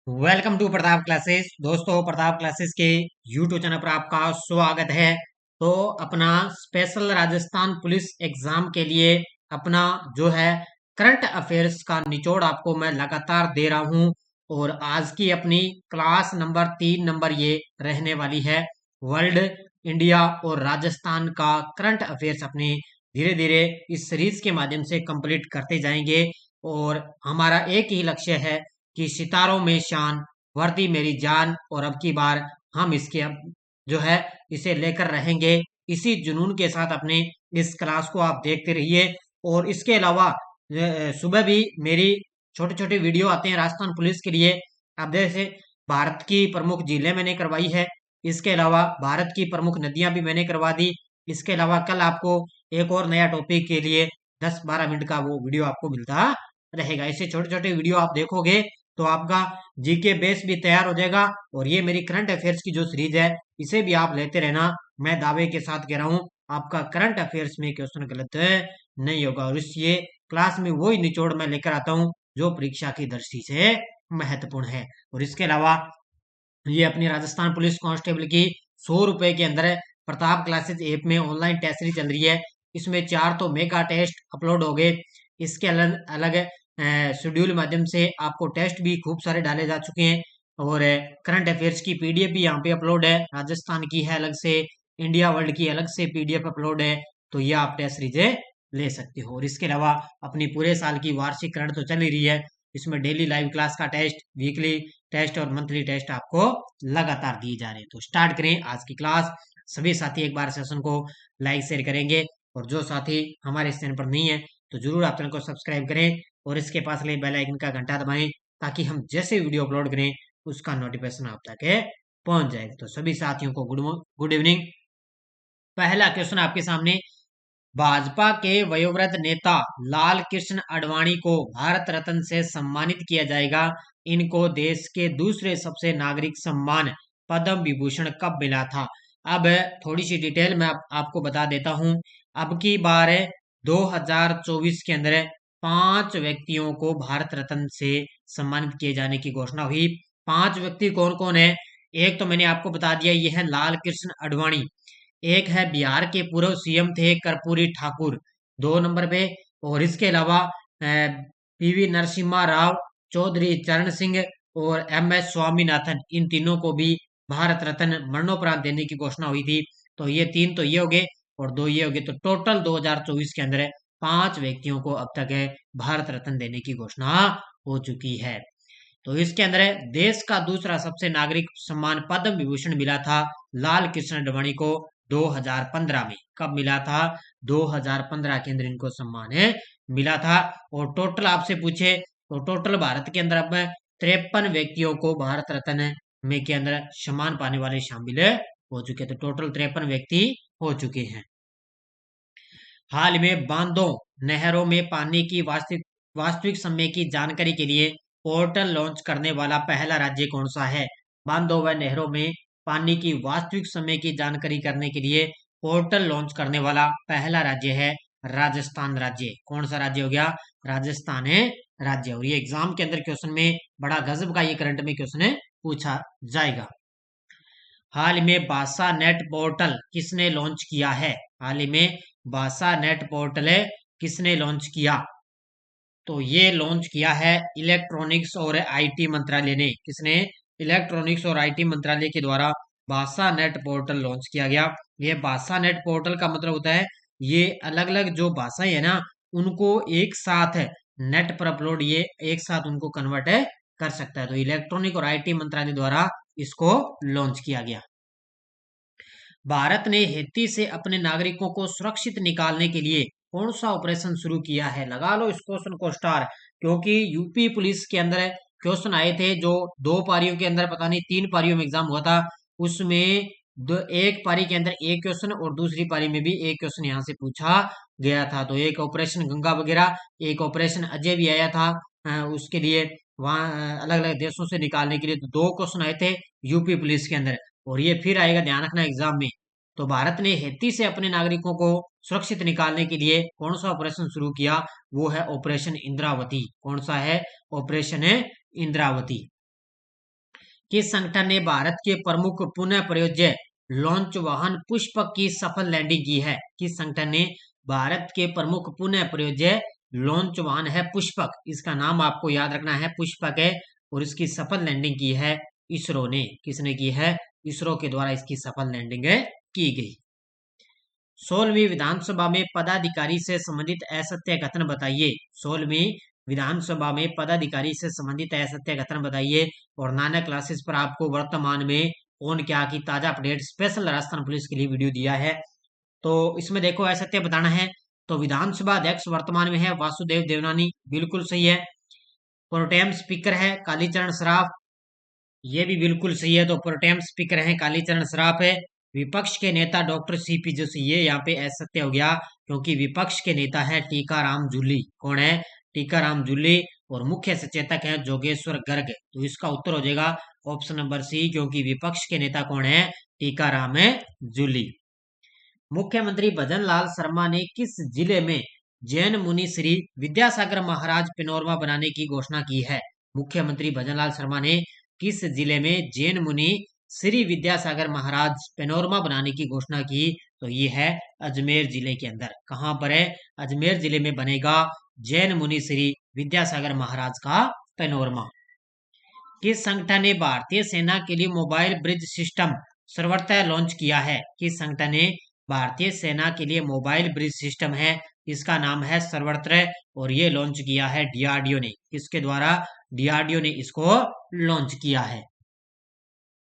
Welcome to Pratap classes. दोस्तों, Pratap classes के YouTube channel पर आपका स्वागत है। तो अपना स्पेशल राजस्थान पुलिस एग्जाम के लिए अपना जो है करंट अफेयर्स का निचोड़ आपको मैं लगातार दे रहा हूं। और आज की अपनी क्लास नंबर 3 ये रहने वाली है। वर्ल्ड, इंडिया और राजस्थान का करंट अफेयर्स अपने धीरे धीरे इस सीरीज के माध्यम से कंप्लीट करते जाएंगे। और हमारा एक ही लक्ष्य है कि सितारों में शान, वर्दी मेरी जान। और अब की बार हम इसके अब जो है इसे लेकर रहेंगे। इसी जुनून के साथ अपने इस क्लास को आप देखते रहिए। और इसके अलावा सुबह भी मेरी छोटे छोटे वीडियो आते हैं राजस्थान पुलिस के लिए। अब जैसे भारत की प्रमुख झीलें मैंने करवाई है। इसके अलावा भारत की प्रमुख नदियां भी मैंने करवा दी। इसके अलावा कल आपको एक और नया टॉपिक के लिए 10-12 मिनट का वो वीडियो आपको मिलता रहेगा। ऐसे छोटे छोटे वीडियो आप देखोगे तो आपका जीके बेस भी तैयार हो जाएगा। और ये मेरी करंट अफेयर्स की जो सीरीज है इसे भी आप लेते रहना। मैं दावे के साथ कह रहा हूँ, आपका करंट अफेयर्स में क्वेश्चन गलत नहीं होगा। और इस ये क्लास में वही निचोड़ मैं लेकर आता हूँ जो परीक्षा की दृष्टि से महत्वपूर्ण है। और इसके अलावा ये अपनी राजस्थान पुलिस कांस्टेबल की 100 रुपए के अंदर प्रताप क्लासेस ऐप में ऑनलाइन टेस्ट सीरीज चल रही है। इसमें 4 तो मेगा टेस्ट अपलोड हो गए। इसके अलग अलग शेड्यूल माध्यम से आपको टेस्ट भी खूब सारे डाले जा चुके हैं। और करंट अफेयर्स की पीडीएफ भी यहाँ पे अपलोड है। राजस्थान की है अलग से, इंडिया वर्ल्ड की अलग से पीडीएफ अपलोड है। तो ये आप टेस्ट सीरीजें ले सकते हो। और इसके अलावा अपनी पूरे साल की वार्षिक करंट तो चल ही रही है। इसमें डेली लाइव क्लास का टेस्ट, वीकली टेस्ट और मंथली टेस्ट आपको लगातार दिए जा रहे हैं। तो स्टार्ट करें आज की क्लास। सभी साथी एक बार सेशन को लाइक शेयर करेंगे। और जो साथी हमारे इस चैनल पर नहीं है तो जरूर आप चैनल को सब्सक्राइब करें और इसके पास ले बेल आइकन का घंटा दबाएं ताकि हम जैसे वीडियो अपलोड करें उसका नोटिफिकेशन आप तक पहुंच जाए। तो सभी साथियों को गुड इवनिंग। पहला क्वेश्चन आपके सामने। भाजपा के वयोवृद्ध नेता लाल कृष्ण आडवाणी को भारत रत्न से सम्मानित किया जाएगा। इनको देश के दूसरे सबसे नागरिक सम्मान पद्म विभूषण कब मिला था? अब थोड़ी सी डिटेल मैं आपको बता देता हूं। अब की बार 2024 के अंदर 5 व्यक्तियों को भारत रत्न से सम्मानित किए जाने की घोषणा हुई। 5 व्यक्ति कौन कौन है? एक तो मैंने आपको बता दिया, ये है लाल कृष्ण आडवाणी। एक है बिहार के पूर्व सीएम थे कर्पूरी ठाकुर, 2 नंबर पे। और इसके अलावा पीवी नरसिम्हा राव, चौधरी चरण सिंह और एमएस स्वामीनाथन, इन तीनों को भी भारत रत्न मरणोपरांत देने की घोषणा हुई थी। तो ये 3 तो ये हो गए और 2 ये हो गए। तो टोटल 2024 के अंदर 5 व्यक्तियों को अब तक भारत रत्न देने की घोषणा हो चुकी है। तो इसके अंदर देश का दूसरा सबसे नागरिक सम्मान पद्म विभूषण मिला था लाल कृष्ण आडवाणी को 2015 में। कब मिला था? 2015 के अंदर इनको सम्मान मिला था। और टोटल आपसे पूछे तो टोटल भारत के अंदर अब 53 व्यक्तियों को भारत रत्न में के अंदर सम्मान पाने वाले शामिल हो चुके। तो टोटल 53 व्यक्ति हो चुके हैं। हाल में बांधों, नहरों में पानी की वास्तविक वास्तविक समय की जानकारी के लिए पोर्टल लॉन्च करने वाला पहला राज्य कौन सा है? बांधों व नहरों में पानी की वास्तविक समय की जानकारी करने के लिए पोर्टल लॉन्च करने वाला पहला राज्य है राजस्थान राज्य। कौन सा राज्य हो गया? राजस्थान है राज्य। और ये एग्जाम के अंदर क्वेश्चन में बड़ा गजब का ये करंट में क्वेश्चन पूछा जाएगा। हाल में भाषा नेट पोर्टल किसने लॉन्च किया है? हाल ही में भाषा नेट पोर्टल किसने लॉन्च किया? तो ये लॉन्च किया है इलेक्ट्रॉनिक्स और आईटी मंत्रालय ने। किसने? इलेक्ट्रॉनिक्स और आईटी मंत्रालय के द्वारा भाषा नेट पोर्टल लॉन्च किया गया। ये भाषा नेट पोर्टल का मतलब होता है ये अलग अलग जो भाषाएं है ना उनको एक साथ नेट पर अपलोड, ये एक साथ उनको कन्वर्ट कर सकता है। तो इलेक्ट्रॉनिक और आईटी मंत्रालय द्वारा इसको लॉन्च किया गया। भारत ने हैती से अपने नागरिकों को सुरक्षित निकालने के लिए कौन सा ऑपरेशन शुरू किया है? लगा लो इस क्वेश्चन को स्टार, क्योंकि यूपी पुलिस के अंदर क्वेश्चन आए थे जो 2 पारियों के अंदर, पता नहीं 3 पारियों में एग्जाम हुआ था। उसमें एक पारी के अंदर एक क्वेश्चन और दूसरी पारी में भी एक क्वेश्चन यहाँ से पूछा गया था। तो एक ऑपरेशन गंगा वगैरह, एक ऑपरेशन अजय भी आया था उसके लिए वहाँ अलग अलग देशों से निकालने के लिए। तो 2 क्वेश्चन आए थे यूपी पुलिस के अंदर और ये फिर आएगा, ध्यान रखना एग्जाम में। तो भारत ने हैती से अपने नागरिकों को सुरक्षित निकालने के लिए कौन सा ऑपरेशन शुरू किया? वो है ऑपरेशन इंद्रावती। कौन सा है? ऑपरेशन है इंद्रावती। किस संगठन ने भारत के प्रमुख पुनः प्रयोज्य लॉन्च वाहन पुष्पक की सफल लैंडिंग की है? किस संगठन ने भारत के प्रमुख पुनः प्रयोज्य लॉन्च वाहन है पुष्पक, इसका नाम आपको याद रखना है, पुष्पक है, और इसकी सफल लैंडिंग की है इसरो ने। किसने की है? इसरो के द्वारा इसकी सफल लैंडिंग की गई। 16वीं विधानसभा में पदाधिकारी से संबंधित असत्य कथन बताइए। 16वीं विधानसभा में पदाधिकारी से संबंधित असत्य कथन बताइए। और नानक क्लासेस पर आपको वर्तमान में कौन क्या की ताजा अपडेट स्पेशल राजस्थान पुलिस के लिए वीडियो दिया है। तो इसमें देखो असत्य बताना है। तो विधानसभा अध्यक्ष वर्तमान में है वासुदेव देवनानी, बिल्कुल सही है। प्रोटेम स्पीकर है कालीचरण सराफ, ये भी बिल्कुल सही है। तो प्रोटेम स्पीकर है कालीचरण सराफ है। विपक्ष के नेता डॉक्टर सीपी जोशी, ये यहाँ पे असत्य हो गया, क्योंकि विपक्ष के नेता है टीकाराम जूली। कौन है? टीकाराम जूली। और मुख्य सचेतक है जोगेश्वर गर्ग। तो इसका उत्तर हो जाएगा ऑप्शन नंबर सी, क्योंकि विपक्ष के नेता कौन है? टीकाराम जूली। मुख्यमंत्री भजन लाल शर्मा ने किस जिले में जैन मुनि श्री विद्यासागर महाराज पेनोरमा बनाने की घोषणा की है? मुख्यमंत्री भजन लाल शर्मा ने किस जिले में जैन मुनि श्री विद्यासागर महाराज पेनोरमा बनाने की घोषणा की? तो ये है अजमेर जिले के अंदर। कहां पर है? अजमेर जिले में बनेगा जैन मुनि श्री विद्यासागर महाराज का पेनोरमा। किस संगठन ने भारतीय सेना के लिए मोबाइल ब्रिज सिस्टम सर्वत्र लॉन्च किया है? किस संगठन ने भारतीय सेना के लिए मोबाइल ब्रिज सिस्टम है, इसका नाम है सर्वत्र, और ये लॉन्च किया है डीआरडीओ ने। किसके द्वारा? डीआरडीओ ने इसको लॉन्च किया है।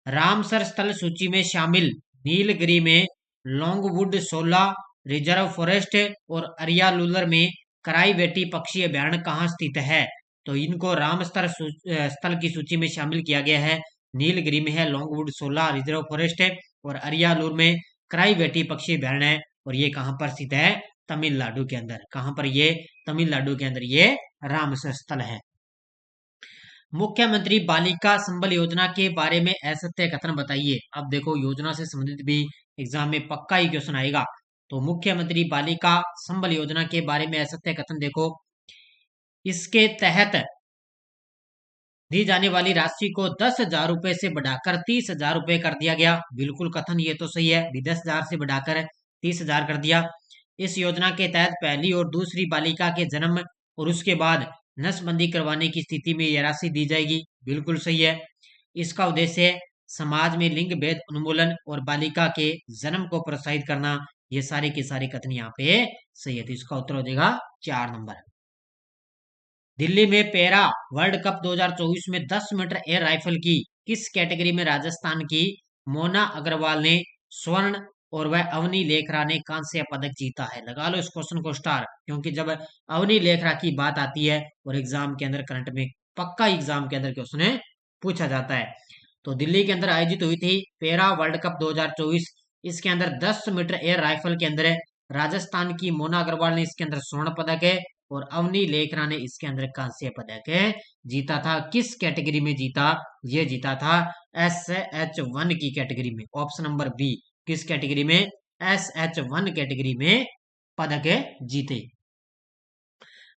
रामसर स्थल सूची में शामिल नीलगिरी में लॉन्गवुड शोला रिजर्व फॉरेस्ट और अरियालुलर में कराई बेटी पक्षी अभ्यारण्य कहाँ स्थित है? तो इनको रामसर स्थल की सूची में शामिल किया गया है। नीलगिरी में है लॉन्गवुड शोला रिजर्व फॉरेस्ट और अरियालुर में कराई बेटी पक्षी अभ्यारण्य है। और ये कहाँ पर स्थित है? तमिलनाडु के अंदर। कहाँ पर? ये तमिलनाडु के अंदर ये रामसर स्थल है। मुख्यमंत्री बालिका संबल योजना के बारे में असत्य कथन बताइए। अब देखो योजना से संबंधित भी एग्जाम में पक्का ही क्वेश्चन आएगा। तो मुख्यमंत्री बालिका संबल योजना के बारे में असत्य कथन देखो, इसके तहत दी जाने वाली राशि को 10,000 रुपए से बढ़ाकर 30,000 रुपए कर दिया गया। बिल्कुल कथन ये तो सही है, 10,000 से बढ़ाकर 30,000 कर दिया। इस योजना के तहत पहली और दूसरी बालिका के जन्म और उसके बाद नसबंदी करवाने की स्थिति में यह राशि दी जाएगी। बिल्कुल सही है। इसका उद्देश्य समाज में लिंग भेद उन्मूलन और बालिका के जन्म को प्रोत्साहित करना। ये सारे के सारे कथन यहाँ पे सही है। तो इसका उत्तर हो जाएगा 4 नंबर। दिल्ली में पैरा वर्ल्ड कप 2024 में 10 मीटर एयर राइफल की किस कैटेगरी में राजस्थान की मोना अग्रवाल ने स्वर्ण और वह अवनी लेखरा ने कांस्य पदक जीता है? लगा लो इस क्वेश्चन को स्टार, क्योंकि जब अवनी लेखरा की बात आती है और एग्जाम के अंदर करंट में पक्का एग्जाम के अंदर क्वेश्चन पूछा जाता है। तो दिल्ली के अंदर आयोजित हुई थी पैरा वर्ल्ड कप 2024। इसके अंदर 10 मीटर एयर राइफल के अंदर राजस्थान की मोना अग्रवाल ने इसके अंदर स्वर्ण पदक है और अवनी लेखरा ने इसके अंदर कांस्य पदक जीता था। किस कैटेगरी में जीता? ये जीता था SH1 की कैटेगरी में। ऑप्शन नंबर बी, किस कैटेगरी में? SH1 कैटेगरी में पदक जीते।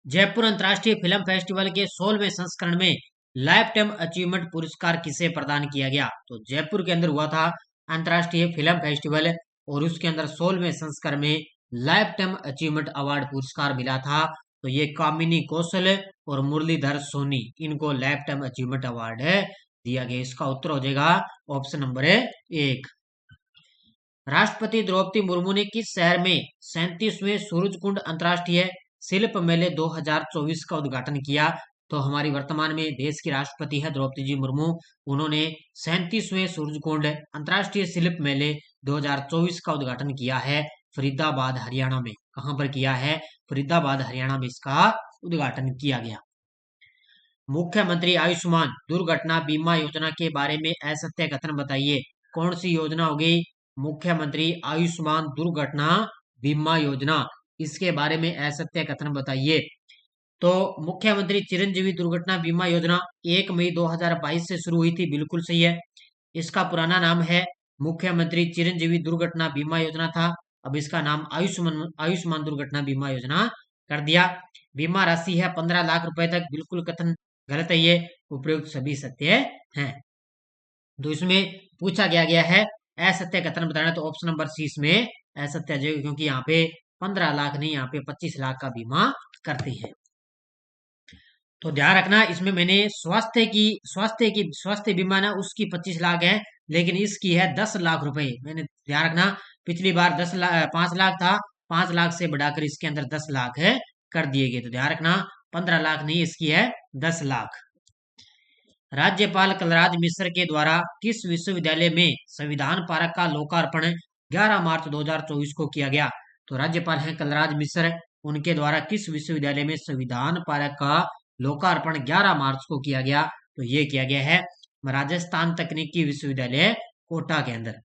जयपुर अंतर्राष्ट्रीय फिल्म फेस्टिवल के 16वें संस्करण में लाइफ टाइम अचीवमेंट पुरस्कार किसे प्रदान किया गया? तो जयपुर के अंदर हुआ था अंतर्राष्ट्रीय फिल्म फेस्टिवल और उसके अंदर 16वें संस्करण में लाइफ टाइम अचीवमेंट अवार्ड पुरस्कार मिला था। तो ये कामिनी कौशल और मुरलीधर सोनी, इनको लाइफ टाइम अचीवमेंट अवार्ड दिया गया। इसका उत्तर हो जाएगा ऑप्शन नंबर 1। राष्ट्रपति द्रौपदी मुर्मू ने किस शहर में 37वें सूरजकुंड अंतर्राष्ट्रीय शिल्प मेले 2024 का उद्घाटन किया? तो हमारी वर्तमान में देश की राष्ट्रपति है द्रौपदी जी मुर्मू। उन्होंने 37वें सूरजकुंड अंतर्राष्ट्रीय शिल्प मेले 2024 का उद्घाटन किया है फरीदाबाद हरियाणा में। कहां पर किया है? फरीदाबाद हरियाणा में इसका उद्घाटन किया गया। मुख्यमंत्री आयुष्मान दुर्घटना बीमा योजना के बारे में असत्य कथन बताइए। कौन सी योजना होगी? मुख्यमंत्री आयुष्मान दुर्घटना बीमा योजना, इसके बारे में असत्य कथन बताइए। तो मुख्यमंत्री चिरंजीवी दुर्घटना बीमा योजना 1 मई 2022 से शुरू हुई थी। बिल्कुल सही है। इसका पुराना नाम है मुख्यमंत्री चिरंजीवी दुर्घटना बीमा योजना था। अब इसका नाम आयुष्मान दुर्घटना बीमा योजना कर दिया। बीमा राशि है 15 लाख रुपए तक। बिल्कुल कथन गलत है, ये उपयुक्त सभी सत्य हैं। तो इसमें पूछा गया है असत्य कथन बताना, तो ऑप्शन नंबर सी इसमें असत्य आ जाएगा, क्योंकि यहाँ पे 15 लाख नहीं, यहाँ पे 25 लाख का बीमा करती है। तो ध्यान रखना, इसमें मैंने स्वास्थ्य बीमा ना उसकी 25 लाख है, लेकिन इसकी है 10 लाख रुपए। मैंने ध्यान रखना, पिछली बार 10 लाख 5 लाख था, 5 लाख से बढ़ाकर इसके अंदर 10 लाख है कर दिए गए। तो ध्यान रखना 15 लाख नहीं, इसकी है 10 लाख। राज्यपाल कलराज मिश्र के द्वारा किस विश्वविद्यालय में संविधान पार्क का लोकार्पण 11 मार्च 2024 को किया गया? तो राज्यपाल हैं कलराज मिश्र, उनके द्वारा किस विश्वविद्यालय में संविधान पार्क का लोकार्पण 11 मार्च को किया गया? तो ये किया गया है राजस्थान तकनीकी विश्वविद्यालय कोटा के अंदर।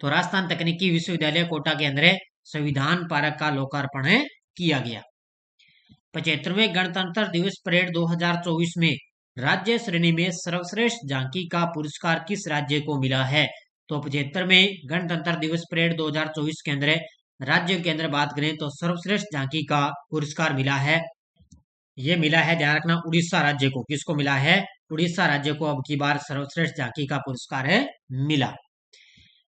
तो राजस्थान तकनीकी विश्वविद्यालय कोटा के अंदर संविधान पार्क का लोकार्पण किया गया। 75वें गणतंत्र दिवस परेड 2024 में राज्य श्रेणी में सर्वश्रेष्ठ झांकी का पुरस्कार किस राज्य को मिला है? तो 75वें गणतंत्र दिवस परेड 2024 के अंदर राज्यों के अंदर बात करें तो सर्वश्रेष्ठ झांकी का पुरस्कार मिला है, ये मिला है, ध्यान रखना, उड़ीसा राज्य को। किसको मिला है? उड़ीसा राज्य को अब की बार सर्वश्रेष्ठ झांकी का पुरस्कार है मिला।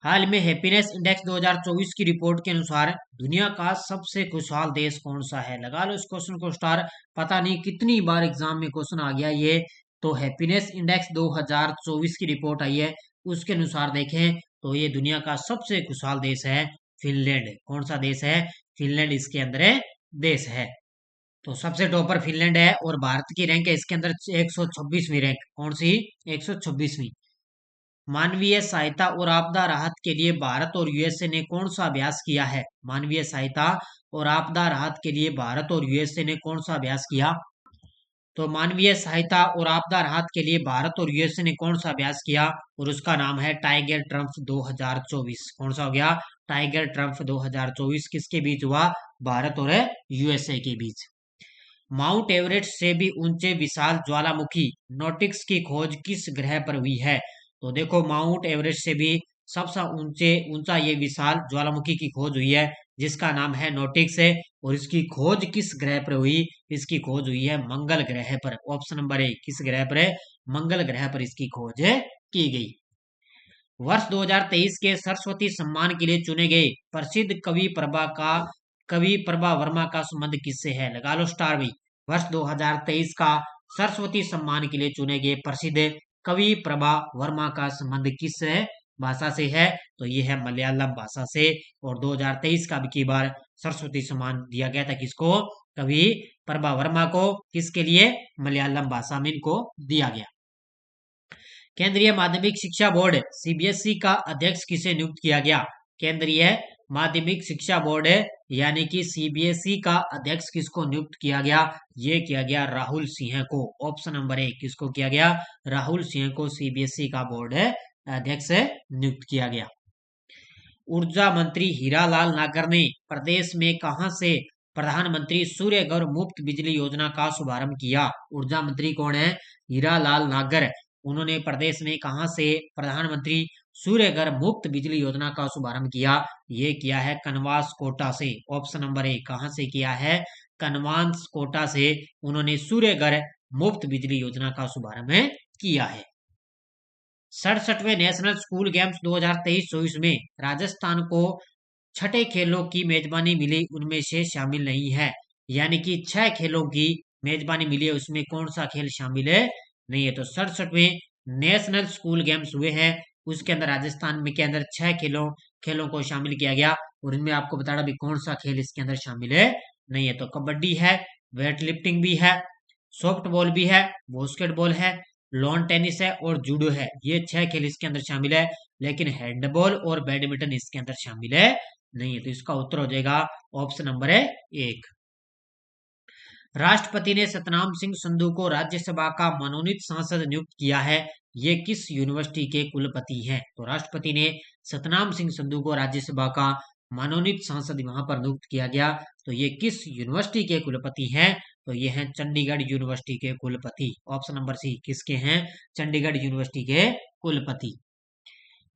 हाल में हैप्पीनेस इंडेक्स 2024 की रिपोर्ट के अनुसार दुनिया का सबसे खुशहाल देश कौन सा है? लगा लो इस क्वेश्चन को स्टार, पता नहीं कितनी बार एग्जाम में क्वेश्चन आ गया ये। तो हैप्पीनेस इंडेक्स 2024 की रिपोर्ट आई है, उसके अनुसार देखें तो ये दुनिया का सबसे खुशहाल देश है फिनलैंड। कौन सा देश है? फिनलैंड इसके अंदर देश है। तो सबसे टॉपर फिनलैंड है, और भारत की रैंक है इसके अंदर 126वीं रैंक। कौन सी? 126वीं। मानवीय सहायता और आपदा राहत के लिए भारत और यूएसए ने कौन सा अभ्यास किया है? मानवीय सहायता और आपदा राहत के लिए भारत और यूएसए ने कौन सा अभ्यास किया? तो मानवीय सहायता और आपदा राहत के लिए भारत और यूएसए ने कौन सा अभ्यास किया? और उसका नाम है टाइगर ट्रम्प 2024। कौन सा हो गया? टाइगर ट्रम्प 2024 किसके बीच हुआ? भारत और यूएसए के बीच। माउंट एवरेस्ट से भी ऊंचे विशाल ज्वालामुखी नोटिक्स की खोज किस ग्रह पर हुई है? तो देखो, माउंट एवरेस्ट से भी सबसे ऊंचा ये विशाल ज्वालामुखी की खोज हुई है, जिसका नाम है नोटिक्स है। और इसकी खोज किस ग्रह पर हुई? इसकी खोज हुई है मंगल ग्रह पर। ऑप्शन नंबर ए, किस ग्रह पर है? मंगल ग्रह पर इसकी खोज की गई। वर्ष 2023 के सरस्वती सम्मान के लिए चुने गए प्रसिद्ध कवि प्रभा वर्मा का संबंध किससे है? लगा लो स्टार भी। वर्ष 2023 का सरस्वती सम्मान के लिए चुने गए प्रसिद्ध कवि प्रभा वर्मा का संबंध किस भाषा से है? तो ये है मलयालम भाषा से। और 2023 का भी की बार सरस्वती सम्मान दिया गया था किसको? कवि प्रभा वर्मा को। किसके लिए? मलयालम भाषा में इनको दिया गया। केंद्रीय माध्यमिक शिक्षा बोर्ड सीबीएसई का अध्यक्ष किसे नियुक्त किया गया? केंद्रीय माध्यमिक शिक्षा बोर्ड यानी कि सीबीएसई का अध्यक्ष किसको नियुक्त किया गया? ये किया गया राहुल सिंह को। ऑप्शन नंबर ए, किसको किया गया? राहुल सिंह को सीबीएसई का बोर्ड अध्यक्ष नियुक्त किया गया। ऊर्जा मंत्री हीरालाल नागर ने प्रदेश में कहां से प्रधानमंत्री सूर्य घर मुफ्त बिजली योजना का शुभारंभ किया? ऊर्जा मंत्री कौन है? हीरालाल नागर। उन्होंने प्रदेश में कहां से प्रधानमंत्री सूर्य घर मुफ्त बिजली योजना का शुभारंभ किया? ये किया है कनवास कोटा से। ऑप्शन नंबर ए, कहां से किया है? कनवास कोटा से उन्होंने सूर्य घर मुफ्त बिजली योजना का शुभारंभ किया है। 67वें नेशनल स्कूल गेम्स 2023-24 में राजस्थान को 6 खेलों की मेजबानी मिली, उनमें से शामिल नहीं है। यानी कि 6 खेलों की मेजबानी मिली है, उसमें कौन सा खेल शामिल है? नहीं है। तो 67वें नेशनल स्कूल गेम्स हुए हैं, उसके अंदर राजस्थान में के अंदर 6 खेलों को शामिल किया गया। और इनमें आपको बताना भी कौन सा खेल इसके अंदर शामिल है नहीं है। तो कबड्डी है, वेट लिफ्टिंग भी है, सॉफ्ट बॉल भी है, बास्केटबॉल है, लॉन टेनिस है और जूडो है। ये 6 खेल इसके अंदर शामिल है, लेकिन हैंडबॉल और बैडमिंटन इसके अंदर शामिल है नहीं है। तो इसका उत्तर हो जाएगा ऑप्शन नंबर है 1। राष्ट्रपति ने सतनाम सिंह संधू को राज्यसभा का मनोनीत सांसद नियुक्त किया है, ये किस यूनिवर्सिटी के कुलपति हैं? तो राष्ट्रपति ने सतनाम सिंह संधू को राज्यसभा का मनोनीत सांसद वहां पर नियुक्त किया गया। तो ये किस यूनिवर्सिटी के कुलपति हैं? तो ये हैं चंडीगढ़ यूनिवर्सिटी के कुलपति। ऑप्शन नंबर सी, किसके हैं? चंडीगढ़ यूनिवर्सिटी के कुलपति।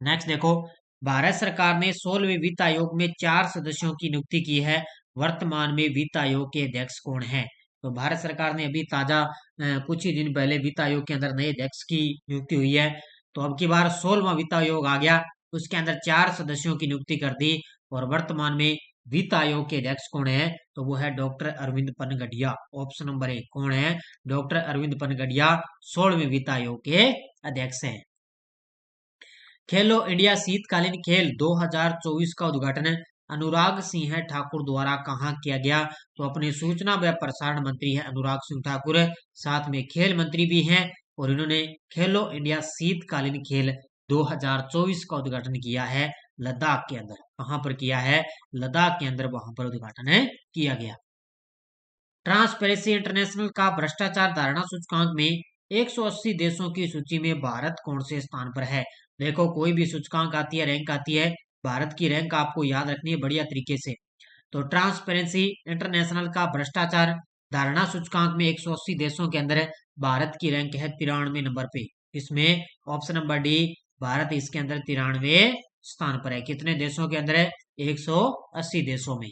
नेक्स्ट देखो, भारत सरकार ने 16वें वित्त आयोग में 4 सदस्यों की नियुक्ति की है, वर्तमान में वित्त आयोग के अध्यक्ष कौन है? तो भारत सरकार ने अभी ताजा कुछ ही दिन पहले वित्त आयोग के अंदर नए अध्यक्ष की नियुक्ति हुई है। तो अब की बार 16वां वित्त आयोग आ गया, उसके अंदर 4 सदस्यों की नियुक्ति कर दी और वर्तमान में वित्त आयोग के अध्यक्ष कौन है, तो वो है doctor Arvind Panagariya. Option number 1 कौन है, डॉक्टर अरविंद पनगडिया 16वें वित्त आयोग के अध्यक्ष हैं। खेलो इंडिया शीतकालीन खेल 2024 का उद्घाटन अनुराग सिंह ठाकुर द्वारा कहाँ किया गया, तो अपने सूचना व प्रसारण मंत्री है अनुराग सिंह ठाकुर, साथ में खेल मंत्री भी हैं और इन्होंने खेलो इंडिया शीतकालीन खेल 2024 का उद्घाटन किया है लद्दाख के अंदर। कहां पर किया है, लद्दाख के अंदर वहां पर उद्घाटन किया गया। ट्रांसपेरेंसी इंटरनेशनल का भ्रष्टाचार धारणा सूचकांक में 180 देशों की सूची में भारत कौन से स्थान पर है। देखो कोई भी सूचकांक आती है, रैंक आती है, भारत की रैंक आपको याद रखनी है बढ़िया तरीके से। तो ट्रांसपेरेंसी इंटरनेशनल का भ्रष्टाचार धारणा सूचकांक में 180 देशों के अंदर भारत की रैंक है 93 नंबर पे। इसमें ऑप्शन नंबर डी, भारत इसके अंदर 93 स्थान पर है। कितने देशों के अंदर है, 180 देशों में।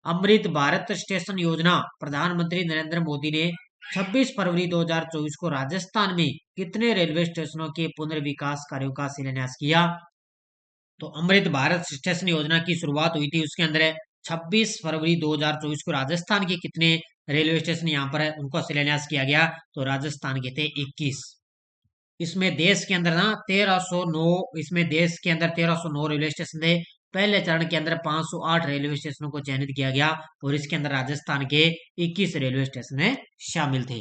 अमृत भारत स्टेशन योजना प्रधानमंत्री नरेंद्र मोदी ने 26 फरवरी 2024 को राजस्थान में कितने रेलवे स्टेशनों के पुनर्विकास कार्यों का शिलान्यास किया। तो अमृत भारत स्टेशन योजना की शुरुआत हुई थी, उसके अंदर 26 फरवरी 2024 को राजस्थान के कितने रेलवे स्टेशन यहाँ पर है उनका शिलान्यास किया गया, तो राजस्थान के थे 21। इसमें देश के अंदर ना 1309, इसमें देश के अंदर 1309 रेलवे स्टेशन थे। पहले चरण के अंदर 508 रेलवे स्टेशनों को चयनित किया गया और इसके अंदर राजस्थान के 21 रेलवे स्टेशन शामिल थे।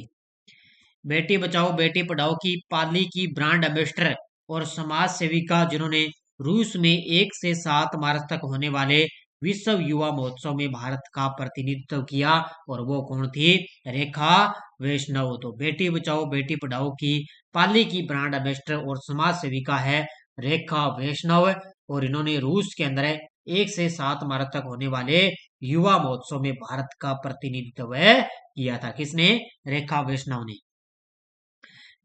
बेटी बचाओ बेटी पढ़ाओ की पाली की ब्रांड एम्बेसडर और समाज सेविका जिन्होंने रूस में 1 से 7 मार्च तक होने वाले विश्व युवा महोत्सव में भारत का प्रतिनिधित्व किया और वो कौन थी, रेखा वैष्णव। तो बेटी बचाओ बेटी पढ़ाओ की पाली की ब्रांड एम्बेसडर और समाज सेविका है रेखा वैष्णव और इन्होंने रूस के अंदर 1 से 7 मार्च तक होने वाले युवा महोत्सव में भारत का प्रतिनिधित्व किया था। किसने, रेखा वैष्णव ने।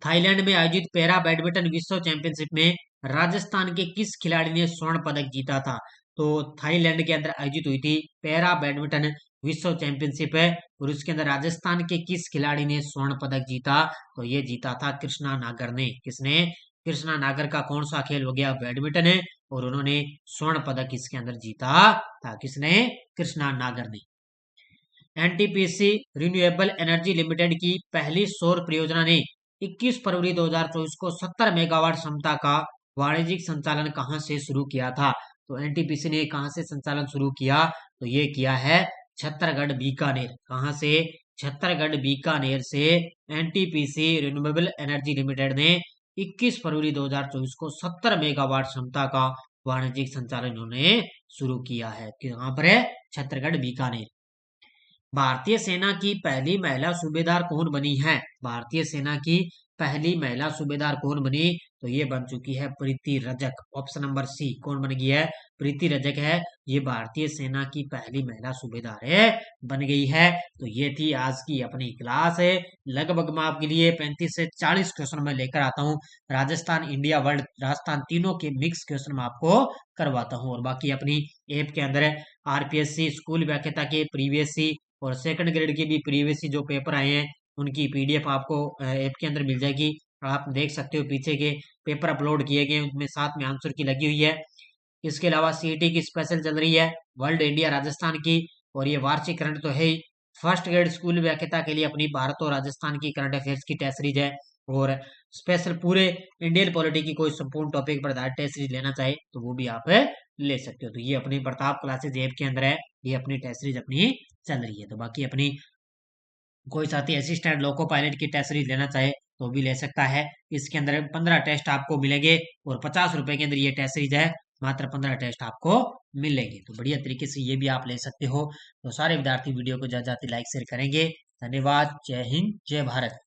थाईलैंड में आयोजित पैरा बैडमिंटन विश्व चैंपियनशिप में राजस्थान के किस खिलाड़ी ने स्वर्ण पदक जीता था। तो थाईलैंड के अंदर आयोजित हुई थी पैरा बैडमिंटन विश्व चैंपियनशिप है और उसके अंदर राजस्थान के किस खिलाड़ी ने स्वर्ण पदक जीता, तो ये जीता था कृष्णा नागर ने। किसने, कृष्णा नागर का कौन सा खेल हो गया, बैडमिंटन है और उन्होंने स्वर्ण पदक इसके अंदर जीता था। किसने, कृष्णा नागर ने। एनटीपीसी रिन्यूएबल एनर्जी लिमिटेड की पहली सौर परियोजना ने 21 फरवरी 2024 को 70 मेगावाट क्षमता का वाणिज्यिक संचालन कहां से शुरू किया था। तो एनटीपीसी ने कहां से संचालन शुरू किया, तो ये किया है छत्तीसगढ़ बीकानेर। कहां से, छत्तीसगढ़ बीकानेर से एनटीपीसी रिन्यूएबल एनर्जी लिमिटेड ने 21 फरवरी 2024 को 70 मेगावाट क्षमता का वाणिज्यिक संचालन उन्होंने शुरू किया है। कहां पर है, छत्तीसगढ़ बीकानेर। भारतीय सेना की पहली महिला सूबेदार कौन बनी है, भारतीय सेना की पहली महिला सूबेदार कौन बनी, तो ये बन चुकी है प्रीति रजक। ऑप्शन नंबर सी कौन बन गई है, प्रीति रजक है, ये भारतीय सेना की पहली महिला सूबेदार है बन गई है। तो ये थी आज की अपनी क्लास है। लगभग मैं आपके लिए 35 से 40 क्वेश्चन में लेकर आता हूँ। राजस्थान, इंडिया, वर्ल्ड, राजस्थान तीनों के मिक्स क्वेश्चन मैं आपको करवाता हूँ और बाकी अपनी ऐप के अंदर आरपीएससी स्कूल व्याख्याता के प्रीवियस और सेकंड ग्रेड के भी प्रीवियस जो पेपर आए हैं उनकी पीडीएफ आपको ऐप के अंदर मिल जाएगी। आप देख सकते हो पीछे के पेपर अपलोड किए गए उनमें साथ में आंसर की लगी हुई है। इसके अलावा सीईटी की स्पेशल चल रही है, वर्ल्ड, इंडिया, राजस्थान की, और ये वार्षिक करंट तो है ही। फर्स्ट ग्रेड स्कूल व्याख्याता के लिए अपनी भारत और राजस्थान की करंट अफेयर्स की टेस्ट सीरीज है और स्पेशल पूरे इंडियन पॉलिटी की कोई संपूर्ण टॉपिक पर आधारित टेस्ट सीरीज लेना चाहे तो वो भी आप ले सकते हो। तो ये अपनी प्रताप क्लासेज ऐप के अंदर है, ये अपनी टेस्ट सीरीज अपनी चल रही है। तो बाकी अपनी कोई साथी असिस्टेंट लोको पायलट की टेस्ट सीरीज लेना चाहे तो भी ले सकता है। इसके अंदर 15 टेस्ट आपको मिलेंगे और 50 रुपए के अंदर ये टेस्ट सीरीज है, मात्र 15 टेस्ट आपको मिलेंगे। तो बढ़िया तरीके से ये भी आप ले सकते हो। तो सारे विद्यार्थी वीडियो को ज्यादा लाइक शेयर करेंगे। धन्यवाद। जय हिंद, जय भारत।